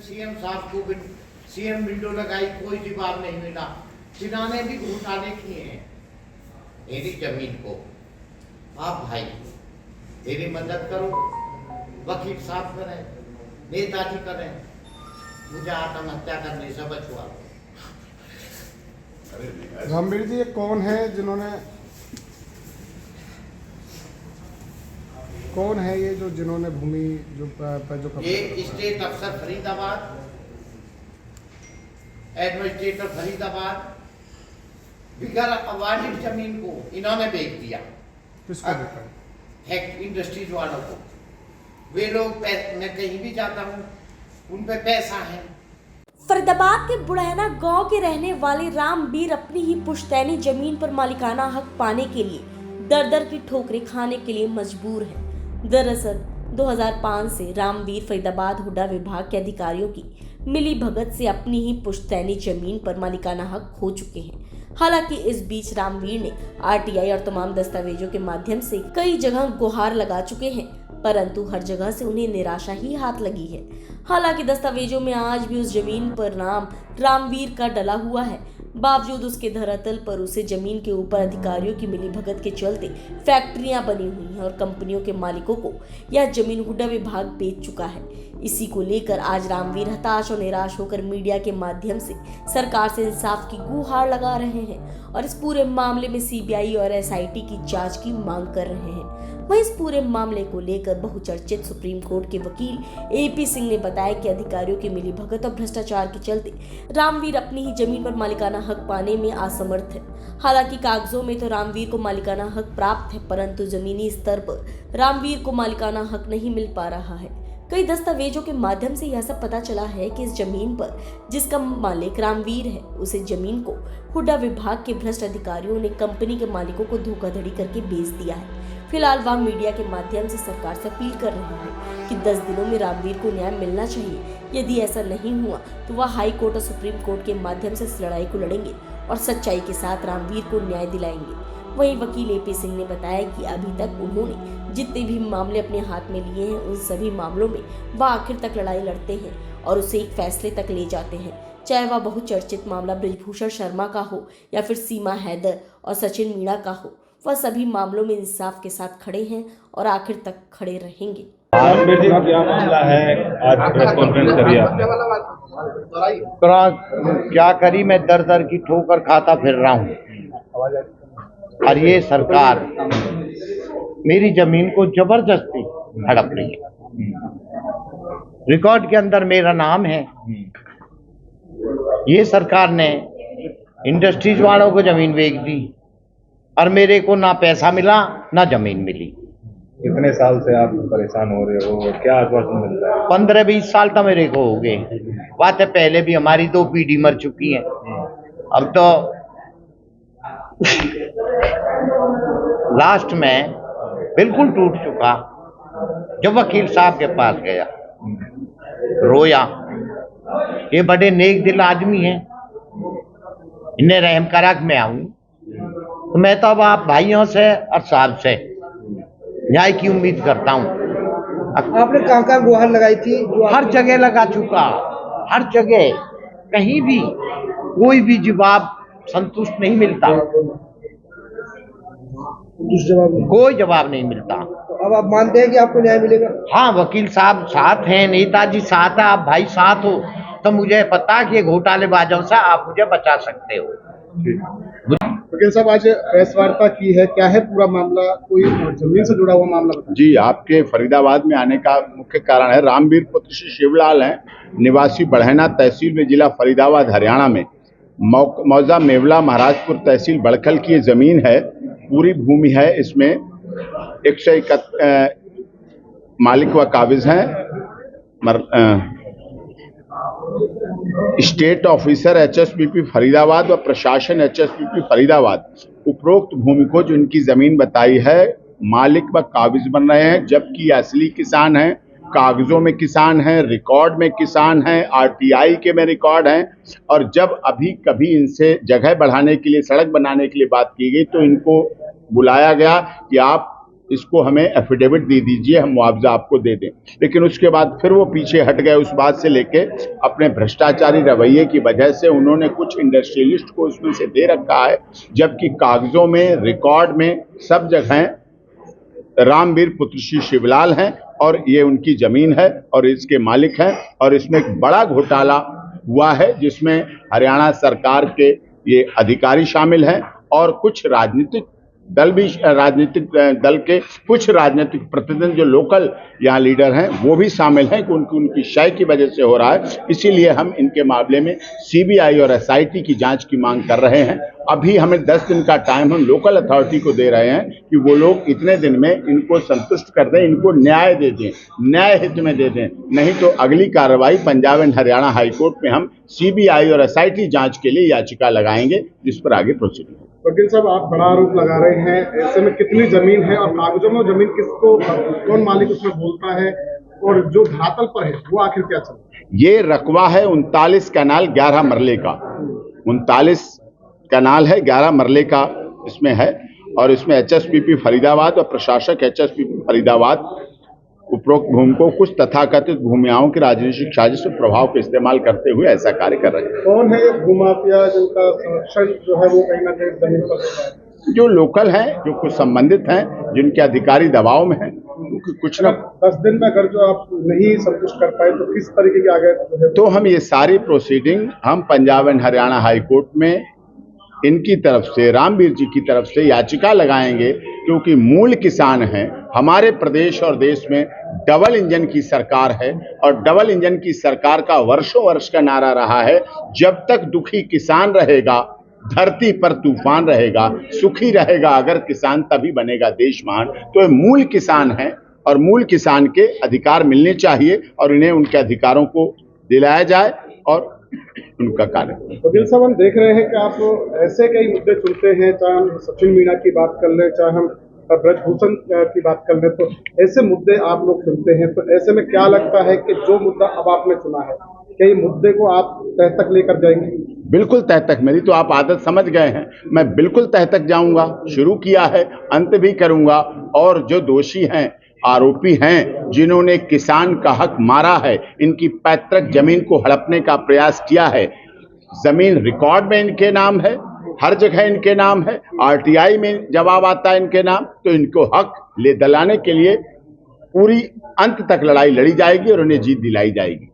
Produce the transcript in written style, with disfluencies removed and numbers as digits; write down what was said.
CM साहब को CM window लगाई, कोई जवाब नहीं मिला। जिन्होंने भी घोटाले किए हैं मेरी जमीन को, आप भाई मेरी मदद करो, वकील साहब करें, नेताजी करें, मुझे आत्महत्या करने से बचवा लो। रामवीर जी, ये कौन है ये जो जिन्होंने भूमि जो ये स्टेट अफसर फरीदाबाद, एडमिनिस्ट्रेटर फरीदाबाद, बिगर अवार्डेड जमीन को इन्होंने बेच दिया। किसको देखा है? फैक्ट इंडस्ट्रीज वालों को। वे लोग मैं कहीं भी जाता हूँ, उन पे पैसा है। फरीदाबाद के बुढ़ैना गांव के रहने वाले रामवीर अपनी ही पुश्तैनी जमीन पर मालिकाना हक पाने के लिए दर दर की ठोकरें खाने के लिए मजबूर है। दरअसल 2005 से रामवीर फरीदाबाद हुड्डा विभाग के अधिकारियों की मिली भगत से अपनी ही पुश्तैनी जमीन पर मालिकाना हक खो चुके हैं। हालांकि इस बीच रामवीर ने आरटीआई और तमाम दस्तावेजों के माध्यम से कई जगह गुहार लगा चुके हैं, परंतु हर जगह से उन्हें निराशा ही हाथ लगी है। हालांकि दस्तावेजों में आज भी उस जमीन पर नाम रामवीर का डला हुआ है, बावजूद उसके धरातल पर उसे जमीन के ऊपर अधिकारियों की मिलीभगत के चलते फैक्ट्रियां बनी हुई हैं और कंपनियों के मालिकों को यह जमीन हुड्डा विभाग बेच चुका है। इसी को लेकर आज रामवीर हताश और निराश होकर मीडिया के माध्यम से सरकार से इंसाफ की गुहार लगा रहे हैं और इस पूरे मामले में सीबीआई और एसआईटी की जांच की मांग कर रहे हैं। वहीं इस पूरे मामले को लेकर बहुचर्चित सुप्रीम कोर्ट के वकील एपी सिंह ने बताया कि अधिकारियों की मिलीभगत और भ्रष्टाचार के चलते रामवीर अपनी ही जमीन पर मालिकाना हक पाने में असमर्थ है। हालांकि कागजों में तो रामवीर को मालिकाना हक प्राप्त है, परंतु जमीनी स्तर पर रामवीर को मालिकाना हक नहीं मिल पा रहा है। कई दस्तावेजों के माध्यम से यह सब पता चला है कि इस जमीन पर जिसका मालिक रामवीर है, उसे जमीन को हुड्डा विभाग के भ्रष्ट अधिकारियों ने कंपनी के मालिकों को धोखाधड़ी करके बेच दिया है। फिलहाल वह मीडिया के माध्यम से सरकार से अपील कर रहे हैं कि 10 दिनों में रामवीर को न्याय मिलना चाहिए। यदि ऐसा नहीं हुआ तो वह हाई कोर्ट और सुप्रीम कोर्ट के माध्यम से इस लड़ाई को लड़ेंगे और सच्चाई के साथ रामवीर को न्याय दिलाएंगे। वहीं वकील एपी सिंह ने बताया कि अभी तक उन्होंने जितने भी मामले अपने हाथ में लिए हैं, उन सभी मामलों में वह आखिर तक लड़ाई लड़ते हैं और उसे एक फैसले तक ले जाते हैं। चाहे वह बहुचर्चित मामला बृजभूषण शर्मा का हो या फिर सीमा हैदर और सचिन मीणा का हो, वह सभी मामलों में इंसाफ के साथ खड़े हैं और आखिर तक खड़े रहेंगे। क्या मामला है? आज प्रेस कॉन्फ्रेंस करी आपने। क्या करी, मैं दर दर की ठोकर खाता फिर रहा हूँ और ये सरकार मेरी जमीन को जबरदस्ती हड़प रही है। रिकॉर्ड के अंदर मेरा नाम है। ये सरकार ने इंडस्ट्रीज वालों को जमीन बेच दी और मेरे को ना पैसा मिला ना जमीन मिली। कितने साल से आप परेशान हो रहे हो? क्या आश्वासन मिलता है? 15-20 साल तो मेरे को हो गए। बात है, पहले भी हमारी 2 पीढ़ी मर चुकी है। अब तो लास्ट में बिल्कुल टूट चुका। जब वकील साहब के पास गया, रोया। ये बड़े नेक दिल आदमी हैं, इन्हें रहम करा कि मैं आऊं। तो मैं तो अब आप भाइयों से और साहब से न्याय की उम्मीद करता हूं। आपने कहाँ गुहार लगाई थी? हर जगह लगा चुका, हर जगह, कहीं भी कोई भी जवाब संतुष्ट नहीं मिलता, कोई जवाब नहीं मिलता। तो अब आप मानते हैं कि आपको न्याय मिलेगा? हाँ, वकील साहब साथ हैं, नेताजी साथ है, आप भाई साथ हो, तो मुझे पता कि घोटालेबाजों से आप मुझे बचा सकते हो। वकील साहब, आज प्रेस वार्ता की है, क्या है पूरा मामला? कोई जमीन से जुड़ा हुआ मामला बताइए। जी, आपके फरीदाबाद में आने का मुख्य कारण है रामवीर पुत्र श्री शिवलाल हैं, निवासी बढ़ैना तहसील में, जिला फरीदाबाद, हरियाणा में। मौजा मेवला महाराजपुर तहसील बड़खल की ये जमीन है, पूरी भूमि है। इसमें 161 मालिक व काबिज हैं। स्टेट ऑफिसर एचएसपीपी फरीदाबाद व प्रशासन एचएसपीपी फरीदाबाद उपरोक्त भूमि को जो इनकी जमीन बताई है, मालिक व काबिज बन रहे हैं, जबकि असली किसान हैं, कागजों में किसान हैं, रिकॉर्ड में किसान हैं, आरटीआई के में रिकॉर्ड हैं। और जब अभी कभी इनसे जगह बढ़ाने के लिए, सड़क बनाने के लिए बात की गई, तो इनको बुलाया गया कि आप इसको हमें एफिडेविट दे दीजिए, हम मुआवजा आपको दे दें। लेकिन उसके बाद फिर वो पीछे हट गए उस बात से लेके, अपने भ्रष्टाचारी रवैये की वजह से उन्होंने कुछ इंडस्ट्रियलिस्ट को उसमें से दे रखा है, जबकि कागजों में, रिकॉर्ड में, सब जगह रामवीर पुत्र श्री शिवलाल हैं और ये उनकी जमीन है और इसके मालिक हैं। और इसमें एक बड़ा घोटाला हुआ है जिसमें हरियाणा सरकार के ये अधिकारी शामिल हैं और कुछ राजनीतिक दल भी, राजनीतिक दल के कुछ राजनीतिक प्रतिनिधि जो लोकल यहाँ लीडर हैं वो भी शामिल हैं कि उनकी शय की वजह से हो रहा है। इसीलिए हम इनके मामले में सीबीआई और एसआईटी की जांच की मांग कर रहे हैं। अभी हमें 10 दिन का टाइम हम लोकल अथॉरिटी को दे रहे हैं कि वो लोग इतने दिन में इनको संतुष्ट कर दें, इनको न्याय दे दें, न्याय हित में दे दें, नहीं तो अगली कार्रवाई पंजाब एंड हरियाणा हाईकोर्ट में हम सीबीआई और एसआईटी जांच के लिए याचिका लगाएंगे, जिस पर आगे प्रोसीडिंग। वकील साहब, आप बड़ा आरोप लगा रहे हैं, ऐसे में कितनी जमीन है और कागजों में जमीन किसको, कौन मालिक उसमें बोलता है, और जो धरातल पर है वो आखिर क्या चल रहा है? ये रकबा है 39 कैनाल 11 मरले का, 39 कैनाल है, 11 मरले का इसमें है। और इसमें एचएसपीपी फरीदाबाद और प्रशासक एचएसपीपी फरीदाबाद उपरोक्त भूमि को कुछ तथाकथित भूमियाओं की राजनीतिक साजिश और प्रभाव का इस्तेमाल करते हुए ऐसा कार्य कर रहे हैं। कौन है ये भूमाफिया जिनका संरक्षण जो है वो कहीं ना कहीं जमीन पर होता है? जो लोकल हैं, जो कुछ संबंधित हैं, जिनके अधिकारी दबाव में हैं, कुछ ना 10 दिन में अगर जो आप नहीं संतुष्ट कर पाए तो किस तरीके की आगे जो है? तो हम ये सारी प्रोसीडिंग हम पंजाब एंड हरियाणा हाईकोर्ट में इनकी तरफ से, रामवीर जी की तरफ से याचिका लगाएंगे, क्योंकि मूल किसान हैं। हमारे प्रदेश और देश में डबल इंजन की सरकार है और डबल इंजन की सरकार का वर्षों वर्ष का नारा रहा है, जब तक दुखी किसान रहेगा धरती पर तूफान रहेगा, सुखी रहेगा अगर किसान तभी बनेगा देश महान। तो ये मूल किसान हैं और मूल किसान के अधिकार मिलने चाहिए और इन्हें उनके अधिकारों को दिलाया जाए और उनका कार्य। वकील साहब, हम देख रहे हैं कि आप ऐसे कई मुद्दे चुनते हैं, चाहे हम सचिन मीणा की बात कर लें, चाहे हम ब्रजभूषण की बात कर लें, तो ऐसे मुद्दे आप लोग चुनते हैं। तो ऐसे में क्या लगता है कि जो मुद्दा अब आपने चुना है, क्या ये मुद्दे को आप तह तक लेकर जाएंगे? बिल्कुल तह तक, मेरी तो आप आदत समझ गए हैं, मैं बिल्कुल तह तक जाऊंगा, शुरू किया है, अंत भी करूंगा। और जो दोषी हैं, आरोपी हैं, जिन्होंने किसान का हक मारा है, इनकी पैतृक जमीन को हड़पने का प्रयास किया है, जमीन रिकॉर्ड में इनके नाम है, हर जगह इनके नाम है, आरटीआई में जवाब आता है इनके नाम, तो इनको हक ले दिलाने के लिए पूरी अंत तक लड़ाई लड़ी जाएगी और उन्हें जीत दिलाई जाएगी।